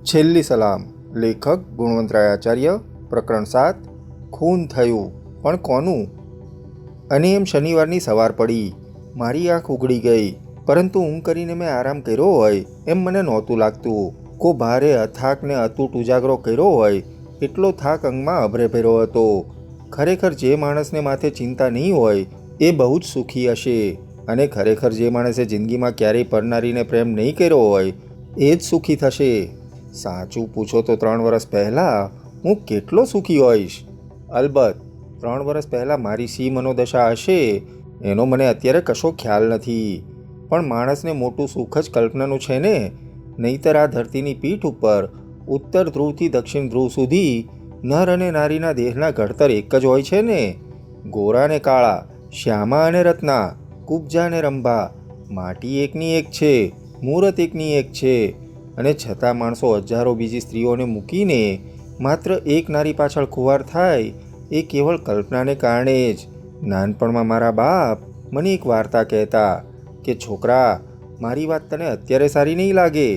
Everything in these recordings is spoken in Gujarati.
છેલ્લી સલામ. લેખક ગુણવંતરાય આચાર્ય. પ્રકરણ 7. ખૂન થયું, પણ કોનું? અને એમ શનિવારની સવાર પડી. મારી આંખ ઉઘડી ગઈ, પરંતુ ઊંઘ કરીને મેં આરામ કર્યો હોય એમ મને નહોતું લાગતું. કો ભારે અથાક ને અતૂટ ઉજાગરો કર્યો હોય એટલો થાક અંગમાં અભરે ભર્યો હતો. ખરેખર જે માણસને માથે ચિંતા નહીં હોય એ બહુ જ સુખી હશે, અને ખરેખર જે માણસે જિંદગીમાં ક્યારેય પરનારીને પ્રેમ નહીં કર્યો હોય એ જ સુખી થશે. સાચું પૂછો તો 3 વર્ષ પહેલાં હું કેટલો સુખી હોઈશ. અલબત્ત 3 વર્ષ પહેલાં મારી સી મનોદશા હશે એનો મને અત્યારે કશો ખ્યાલ નથી, પણ માણસને મોટું સુખ જ કલ્પનાનું છે ને. નહીંતર આ ધરતીની પીઠ ઉપર ઉત્તર ધ્રુવથી દક્ષિણ ધ્રુવ સુધી નર અને નારીના દેહના ઘડતર એક જ હોય છે ને. ગોરા ને કાળા, શ્યામા અને રત્ના, કુબ્જા અને રંભા, માટી એકની એક છે, મૂરત એકની એક છે, અને છતાં માણસો હજારો બીજી સ્ત્રીઓને મૂકીને માત્ર એક નારી પાછળ ખુવાર થાય એ કેવળ કલ્પનાને કારણે જ. નાનપણમાં મારા બાપ મને એક વાર્તા કહેતા કે છોકરા, મારી વાત તને અત્યારે સારી નહીં લાગે,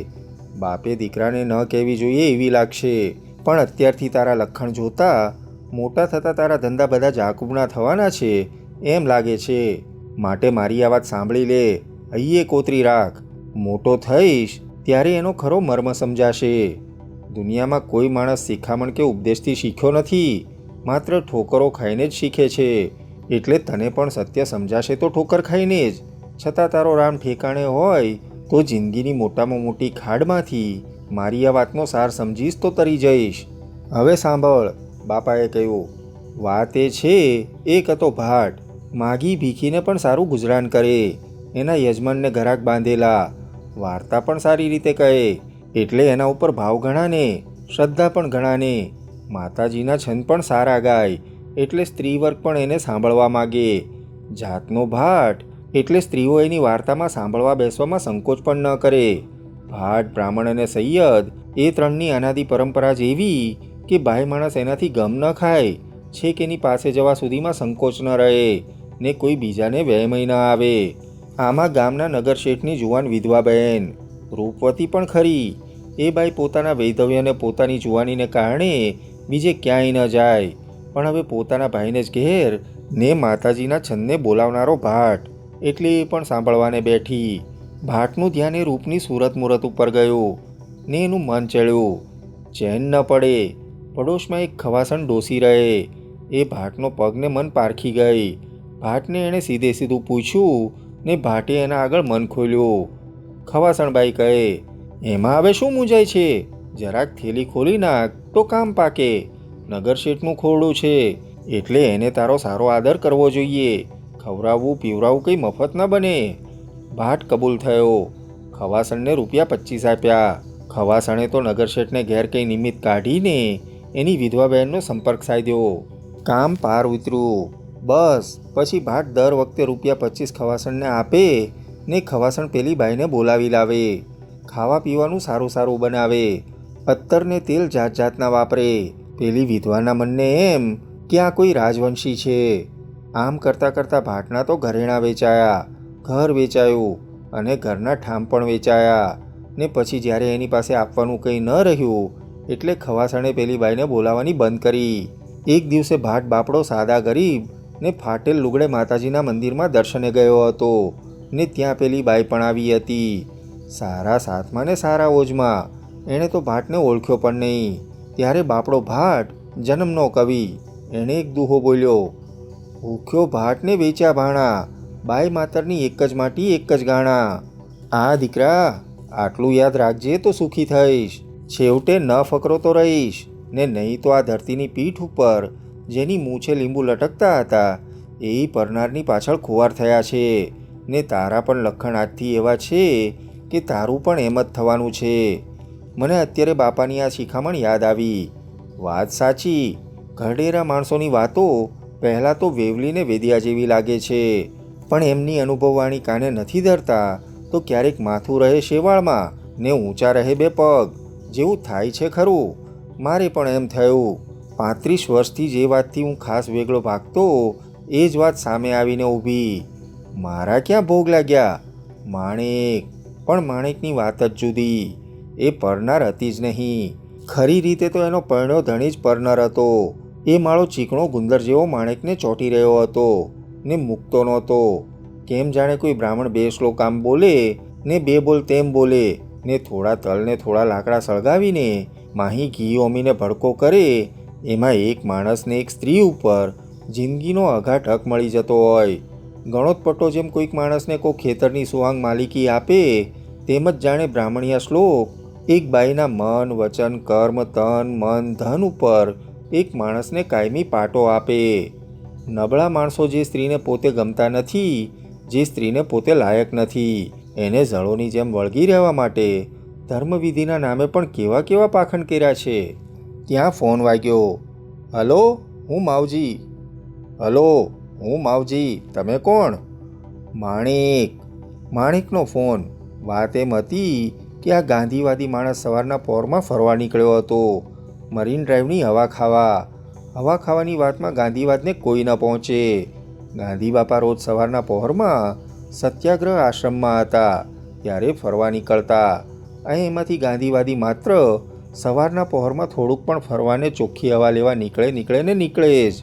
બાપે દીકરાને ન કહેવી જોઈએ એવી લાગશે, પણ અત્યારથી તારા લખણ જોતા મોટા થતાં તારા ધંધા બધા જાકુબના થવાના છે એમ લાગે છે. માટે મારી આ વાત સાંભળી લે, અહીંયે કોતરી રાખ. મોટો થઈશ ત્યારે એનો ખરો મર્મ સમજાશે. દુનિયામાં કોઈ માણસ શિખામણ કે ઉપદેશથી શીખ્યો નથી, માત્ર ઠોકરો ખાઈને જ શીખે છે. એટલે તને પણ સત્ય સમજાશે તો ઠોકર ખાઈને જ. છતાં તારો રામ ઠેકાણે હોય તો જિંદગીની મોટામાં મોટી ખાડમાંથી મારી આ વાતનો સાર સમજીશ તો તરી જઈશ. હવે સાંભળ, બાપાએ કહ્યું. વાત એ છે, એક હતો ભાટ, માગી ભીખીને પણ સારું ગુજરાન કરે, એના યજમાનને ઘરાક બાંધેલા, વાર્તા પણ સારી રીતે કહે એટલે એના ઉપર ભાવ ઘણાને, શ્રદ્ધા પણ ઘણાને, માતાજીના છંદ પણ સારા ગાય એટલે સ્ત્રી વર્ગ પણ એને સાંભળવા માગે. જાતનો ભાટ એટલે સ્ત્રીઓ એની વાર્તામાં સાંભળવા બેસવામાં સંકોચ પણ ન કરે. ભાટ, બ્રાહ્મણ અને સૈયદ એ 3ની અનાદિ પરંપરા જ એવી કે ભાઈ માણસ એનાથી ગમ ન ખાય, છેક એની પાસે જવા સુધીમાં સંકોચ ન રહે ને કોઈ બીજાને વહેમય ન આવે. આમાં ગામના નગર શેઠની જુવાન વિધવા બહેન, રૂપવતી પણ ખરી, એ બાઈ પોતાના વૈધવ્યને પોતાની જુવાનીને કારણે બીજે ક્યાંય ન જાય, પણ હવે પોતાના ભાઈને જ ઘેર ને માતાજીના છંદને બોલાવનારો ભાટ એટલે એ પણ સાંભળવાને બેઠી. ભાટનું ધ્યાન એ રૂપની સુરત મુરત ઉપર ગયું ને એનું મન ચડ્યું. ચેન ન પડે. પડોશમાં એક ખવાસણ ડોસી રહે, એ ભાટનો પગને મન પારખી ગઈ. ભાટને એણે સીધે સીધું પૂછ્યું ને ભાટે એના આગળ મન ખોલ્યું. ખવાસણબાઈ કહે, એમાં હવે શું મૂંઝાય છે, જરાક થેલી ખોલી નાખ તો કામ પાકે. નગર શેઠનું ખોરડું છે એટલે એને તારો સારો આદર કરવો જોઈએ, ખવડાવવું પીવડાવવું કંઈ મફત ન બને. ભાટ કબૂલ થયો. ખવાસણને ₹25 આપ્યા. ખવાસણે તો નગર શેઠને ઘેર કંઈ નિમિત્ત કાઢીને એની વિધવા બહેનનો સંપર્ક સાધ્યો. કામ પાર ઉતર્યું. બસ પછી ભાટ દર વખતે ₹25 ખવાસણને આપે ને ખવાસણ પેલી બાઈને બોલાવી લાવે, ખાવા પીવાનું સારું સારું બનાવે, અત્તરને તેલ જાત જાતના વાપરે. પેલી વિધવાના મનને એમ કે આ કોઈ રાજવંશી છે. આમ કરતાં કરતાં ભાટના તો ઘરેણાં વેચાયા, ઘર વેચાયું અને ઘરના ઠામ પણ વેચાયા. ને પછી જ્યારે એની પાસે આપવાનું કંઈ ન રહ્યું એટલે ખવાસણે પેલી બાઈને બોલાવવાની બંધ કરી. એક દિવસે ભાટ બાપડો સાદા ગરીબ ને ફાટેલ લુગડે માતાજીના મંદિરમાં દર્શને ગયો હતો ને ત્યાં પેલી બાઈ પણ આવી હતી. સારા સાથમાં ને સારા ઓજમાં. એણે તો ભાટને ઓળખ્યો પણ નહીં. ત્યારે બાપડો ભાટ, જન્મનો કવિ, એણે એક દુહો બોલ્યો. ભૂખ્યો ભાટને વેચ્યા ભાણા, બાઈ માતરની એક જ માટી એક જ ગાણા. આ દીકરા, આટલું યાદ રાખજે તો સુખી થઈશ, છેવટે ન ફકરો તો રહીશ ને નહીં તો આ ધરતીની પીઠ ઉપર જેની મૂછે લીંબુ લટકતા હતા એ પરનારની પાછળ ખુવાર થયા છે. ને તારા પણ લખણ આજથી એવા છે કે તારું પણ એમ જ થવાનું છે. મને અત્યારે બાપાની આ શિખામણ યાદ આવી. વાત સાચી, ઘરડેરા માણસોની વાતો પહેલાં તો વેવલીને વેદિયા જેવી લાગે છે, પણ એમની અનુભવવાણી કાને નથી ધરતા તો ક્યારેક માથું રહે શેવાળમાં ને ઊંચા રહે 2 પગ જેવું થાય છે ખરું. મારે પણ એમ થયું. 35 વર્ષથી જે વાતથી હું ખાસ વેગળો ભાગતો એ જ વાત સામે આવીને ઊભી. મારા ક્યાં ભોગ લાગ્યા? માણેક, પણ માણેકની વાત જ જુદી. એ પરનાર હતી જ નહીં. ખરી રીતે તો એનો પરણ્યો ધણી જ પરનાર હતો. એ માળો ચીકણો ગુંદર જેવો માણેકને ચોંટી રહ્યો હતો ને મૂકતો નહોતો. કેમ જાણે કોઈ બ્રાહ્મણ 2 શ્લોક આમ બોલે ને 2 બોલ તેમ બોલે ને થોડા તલ ને થોડા લાકડા સળગાવીને માહી ઘી ઓમીને ભડકો કરે. એમાં એક માણસને એક સ્ત્રી ઉપર જિંદગીનો અઘાટ હક મળી જતો હોય. ગણોતપટ્ટો જેમ કોઈક માણસને કોઈ ખેતરની સુહાંગ માલિકી આપે, તેમ જ જાણે બ્રાહ્મણીયા શ્લોક એક બાઈના મન વચન કર્મ તન મન ધન ઉપર એક માણસને કાયમી પાટો આપે. નબળા માણસો જે સ્ત્રીને પોતે ગમતા નથી, જે સ્ત્રીને પોતે લાયક નથી, એને જળોની જેમ વળગી રહેવા માટે ધર્મવિધિના નામે પણ કેવા કેવા પાખંડ કર્યા છે. ત્યાં ફોન વાગ્યો. હલો, હું માવજી. હલો, હું માવજી. તમે કોણ? માણેકનો ફોન. વાત એમ હતી કે આ ગાંધીવાદી માણસ સવારના પહોરમાં ફરવા નીકળ્યો હતો, મરીન ડ્રાઈવની હવા ખાવાની વાતમાં ગાંધીવાદને કોઈ ન પહોંચે. ગાંધી બાપા રોજ સવારના પહોરમાં સત્યાગ્રહ આશ્રમમાં હતા, ત્યારે ફરવા નીકળતા. અહીં એમાંથી ગાંધીવાદી માત્ર સવારના પહોરમાં થોડુંક પણ ફરવાને ચોખ્ખી હવા લેવા નીકળે જ.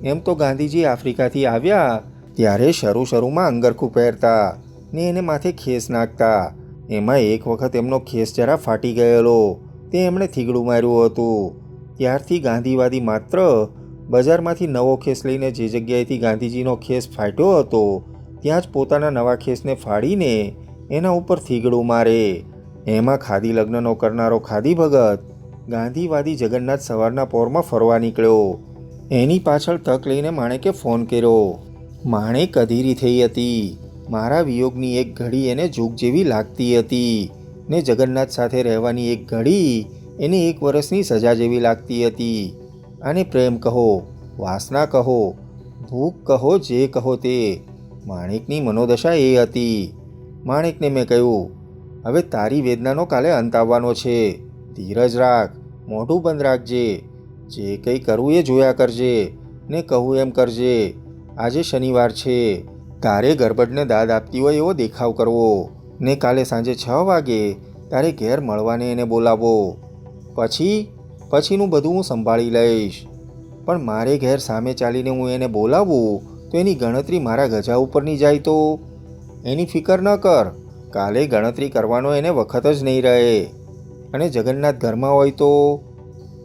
એમ તો ગાંધીજી આફ્રિકાથી આવ્યા ત્યારે શરૂમાં અંગરખું પહેરતા ને એને માથે ખેસ નાખતા. એમાં એક વખત એમનો ખેસ જરા ફાટી ગયેલો, તે એમણે થીગડું માર્યું હતું. ત્યારથી ગાંધીવાદી માત્ર બજારમાંથી નવો ખેસ લઈને જે જગ્યાએથી ગાંધીજીનો ખેસ ફાટ્યો હતો ત્યાં જ પોતાના નવા ખેસને ફાડીને એના ઉપર થીગડું મારે. એમાં ખાદી લગ્નનો કરનારો ખાદી ભગત ગાંધીવાદી જગન્નાથ સવારના પહોરમાં ફરવા નીકળ્યો. એની પાછળ તક લઈને માણેકે ફોન કર્યો. માણેક અધીરી થઈ હતી. મારા વિયોગની એક ઘડી એને જૂગ જેવી લાગતી હતી ને જગન્નાથ સાથે રહેવાની એક ઘડી એને 1 વર્ષની સજા જેવી લાગતી હતી. આને પ્રેમ કહો, વાસના કહો, ભૂખ કહો, જે કહો તે. માણેકની મનોદશા એ હતી. માણેકને મેં કહ્યું, હવે તારી વેદનાનો કાલે અંત આવવાનો છે. ધીરજ રાખ, મોઢું બંધ રાખજે. જે કંઈ કરવું એ જોયા કરજે ને કહું એમ કરજે. આજે શનિવાર છે, તારે ગરબડને દાદ આપતી હોય એવો દેખાવ કરવો ને કાલે સાંજે 6 વાગે તારે ઘેર મળવાને એને બોલાવો. પછીનું બધું હું સંભાળી લઈશ. પણ મારે ઘેર સામે ચાલીને હું એને બોલાવું તો એની ગણતરી મારા ગજા ઉપરની જાય તો? એની ફિકર ન કર. કાલે ગણતરી કરવાનો એને વખત જ નહીં રહે. અને જગન્નાથ ઘરમાં હોય તો?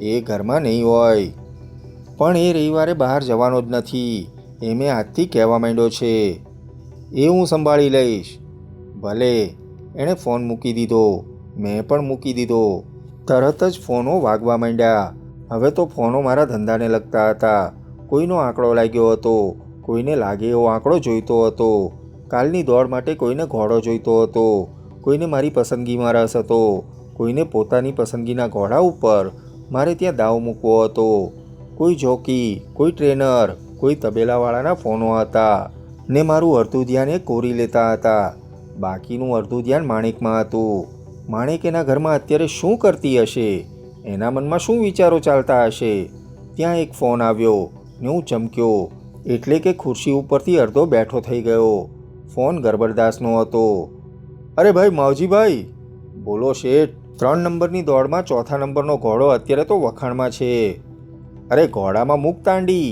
એ ઘરમાં નહીં હોય. પણ એ રવિવારે બહાર જવાનો જ નથી, એ મેં આજથી કહેવા માંડ્યો છે. એ હું સંભાળી લઈશ. ભલે. એણે ફોન મૂકી દીધો. મેં પણ મૂકી દીધો. તરત જ ફોનો વાગવા માંડ્યા. હવે તો ફોનો મારા ધંધાને લગતા હતા. કોઈનો આંકડો લાગ્યો હતો, કોઈને લાગે એવો આંકડો જોઈતો હતો. કાલની દોડ માટે કોઈને ઘોડો જોઈતો હતો, કોઈને મારી પસંદગીમાં રસ હતો, કોઈને પોતાની પસંદગીના ઘોડા ઉપર મારે ત્યાં દાવ મૂકવો હતો. કોઈ જોકી, કોઈ ટ્રેનર, કોઈ તબેલાવાળાના ફોનો હતા ને મારું અડધું ધ્યાન એ કોરી લેતા હતા. બાકીનું અડધું ધ્યાન માણેકમાં હતું. માણેક એના ઘરમાં અત્યારે શું કરતી હશે? એના મનમાં શું વિચારો ચાલતા હશે? ત્યાં એક ફોન આવ્યો ને હું ચમક્યો એટલે કે ખુરશી ઉપરથી અડધો બેઠો થઈ ગયો. ફોન ગરબડદાસનો હતો. અરે ભાઈ માવજીભાઈ. બોલો શેઠ. 3 નંબરની દોડમાં 4થા નંબરનો ઘોડો અત્યારે તો વખાણમાં છે. અરે ઘોડામાં મૂક તાંડી.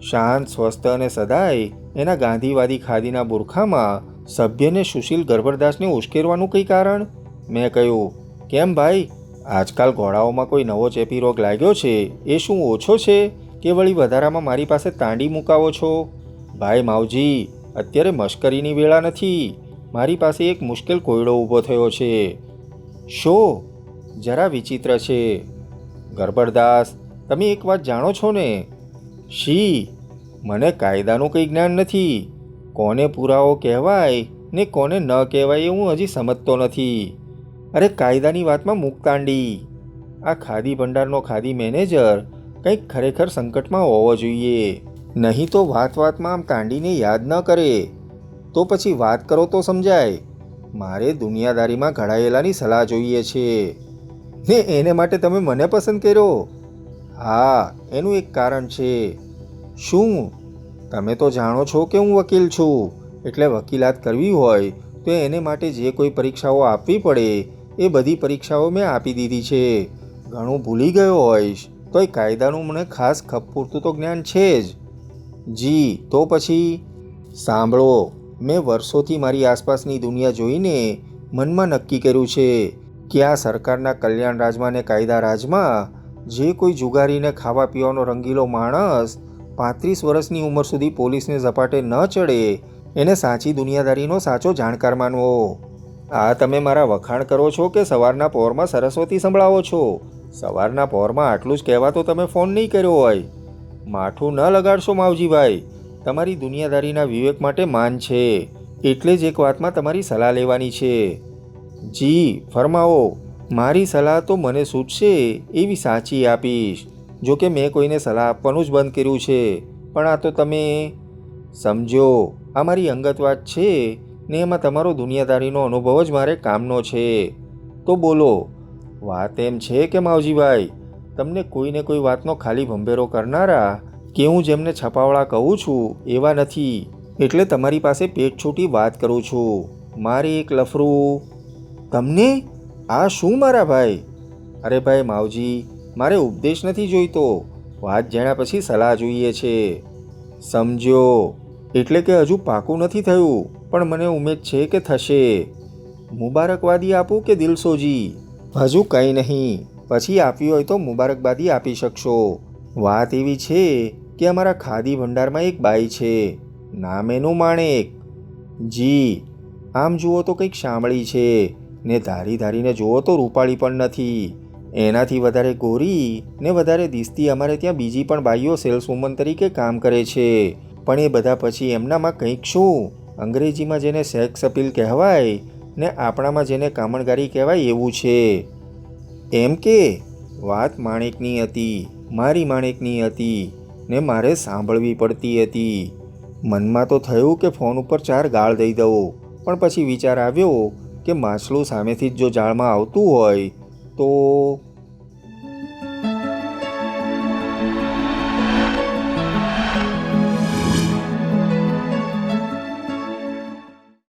શાંત, સ્વસ્થ અને સદાય એના ગાંધીવાદી ખાદીના બુરખામાં સભ્યને સુશીલ ગરબડદાસને ઉશ્કેરવાનું કંઈ કારણ? મેં કહ્યું, કેમ ભાઈ, આજકાલ ઘોડાઓમાં કોઈ નવો ચેપી રોગ લાગ્યો છે એ શું ઓછો છે કે વળી વધારામાં મારી પાસે તાંડી મુકાવો છો? ભાઈ માવજી, અત્યારે મશ્કરીની વેળા નથી. મારી પાસે એક મુશ્કેલ કોયડો ઊભો થયો છે. શો? જરા વિચિત્ર છે. ગરબડદાસ, તમે એક વાત જાણો છો ને? શી? મને કાયદાનું કંઈ જ્ઞાન નથી. કોને પુરાવો કહેવાય ને કોને ન કહેવાય એ હું હજી સમજતો નથી. અરે કાયદાની વાતમાં મુક્તાંડી. આ ખાદી ભંડારનો ખાદી મેનેજર કંઈક ખરેખર સંકટમાં હોવો જોઈએ. નહીં તો વાતમાં આમ તાંડીને યાદ ન કરે. તો પછી વાત કરો તો સમજાય. મારે દુનિયાદારીમાં ઘડાયેલાની સલાહ જોઈએ છે. ને એને માટે તમે મને પસંદ કર્યો? હા, એનું એક કારણ છે. શું? તમે તો જાણો છો કે હું વકીલ છું, એટલે વકીલાત કરવી હોય તો એને માટે જે કોઈ પરીક્ષાઓ આપવી પડે એ બધી પરીક્ષાઓ મેં આપી દીધી છે. ઘણું ભૂલી ગયો હોઈશ તોય કાયદાનું મને ખાસ પૂરતું તો જ્ઞાન છે જ. જી તો પછી સાંભળો, મેં વર્ષોથી મારી આસપાસની દુનિયા જોઈને મનમાં નક્કી કર્યું છે કે આ સરકારના કલ્યાણ રાજમાં ને કાયદા રાજમાં જે કોઈ જુગારીને ખાવા પીવાનો રંગીલો માણસ 35 વર્ષની ઉંમર સુધી પોલીસને ઝપાટે ન ચડે એને સાચી દુનિયાદારીનો સાચો જાણકાર માનવો. આ તમે મારા વખાણ કરો છો કે સવારના પહોરમાં સરસ્વતી સંભળાવો છો? સવારના પહોરમાં આટલું જ કહેવા તો તમે ફોન નહીં કર્યો હોય. માઠું ન લગાડશો માવજીભાઈ, તમારી દુનિયાદારીના વિવેક માટે માન છે એટલે જ એક વાતમાં તમારી સલાહ લેવાની છે. જી ફરમાવો. મારી સલાહ તો મને સૂટશે એવી સાચી આપીશ. જો કે મેં કોઈને સલાહ આપવાનું જ બંધ કર્યું છે, પણ આ તો તમે સમજો, આ મારી અંગત વાત છે ને એમાં તમારો દુનિયાદારીનો અનુભવ જ મારે કામનો છે. તો બોલો, વાત એમ છે કે માવજીભાઈ, તમને કોઈને કોઈ વાતનો ખાલી ભંભેરો કરનારા કે હું જેમને છપાવડા કહું છું એવા નથી, એટલે તમારી પાસે પેટ છૂટી વાત કરું છું. મારી એક લફરું. તમને આ શું મારા ભાઈ? અરે ભાઈ માવજી, મારે ઉપદેશ નથી જોઈતો, વાત જાણ્યા પછી સલાહ જોઈએ છે. સમજો, એટલે કે હજુ પાકું નથી થયું પણ મને ઉમેદ છે કે થશે. મુબારકવાદી આપું કે દિલસોજી? હજુ કંઈ નહીં, પછી આપવી હોય તો મુબારકબાદી આપી શકશો. વાત એવી છે કે અમારા ખાદી ભંડારમાં એક બાઈ છે, નામ એનું માણેક. જી આમ જુઓ તો કંઈક શામળી છે ને ધારીને જુઓ તો રૂપાળી પણ નથી. એનાથી વધારે ગોરી ને વધારે દિસતી અમારે ત્યાં બીજી પણ બાઈઓ સેલ્સવુમન તરીકે કામ કરે છે. પણ એ બધા પછી એમનામાં કંઈક શું, અંગ્રેજીમાં જેને સેક્સ અપીલ કહેવાય ને આપણામાં જેને કામણગારી કહેવાય એવું છે. એમ કે વાત માણેકની હતી, મારી માણેકની હતી ને મારે સાંભળવી પડતી હતી. મનમાં તો થયું કે ફોન ઉપર 4 ગાળ દઈ દઉં, પણ પછી વિચાર આવ્યો કે માછલું સામેથી જ જો જાળમાં આવતું હોય તો